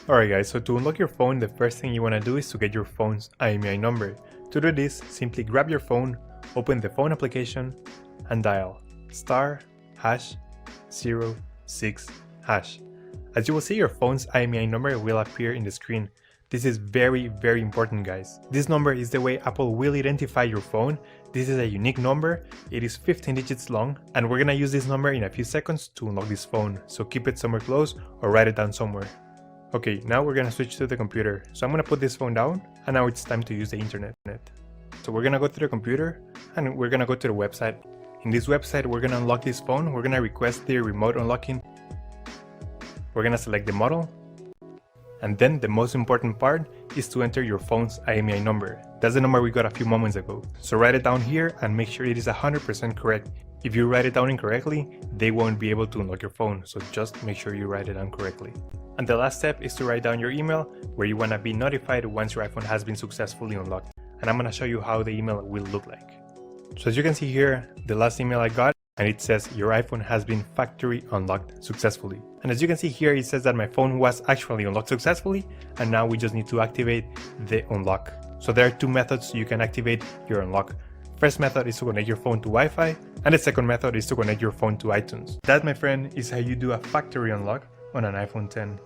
Alright guys, so to unlock your phone, the first thing you want to do is to get your phone's IMEI number. To do this, simply grab your phone, open the phone application, and dial *#06#. As you will see, your phone's IMEI number will appear in the screen. This is very important guys. This number is the way Apple will identify your phone. This is a unique number, it is 15 digits long, and we're gonna use this number in a few seconds to unlock this phone, so keep it somewhere close or write it down somewhere. Okay, now we're gonna switch to the computer. So I'm gonna put this phone down, and now it's time to use the internet. So we're gonna go to the computer, and we're gonna go to the website. In this website, we're gonna unlock this phone. We're gonna request the remote unlocking. We're gonna select the model. And then the most important part is to enter your phone's IMEI number. That's the number we got a few moments ago. So write it down here and make sure it is 100% correct. If you write it down incorrectly, they won't be able to unlock your phone, so just make sure you write it down correctly. And the last step is to write down your email where you want to be notified once your iPhone has been successfully unlocked. And I'm going to show you how the email will look like. So as you can see here, the last email I got, and it says your iPhone has been factory unlocked successfully. And as you can see here, it says that my phone was actually unlocked successfully, and now we just need to activate the unlock. So there are two methods you can activate your unlock. First method is to connect your phone to Wi-Fi, and the second method is to connect your phone to iTunes. That, my friend, is how you do a factory unlock on an iPhone X.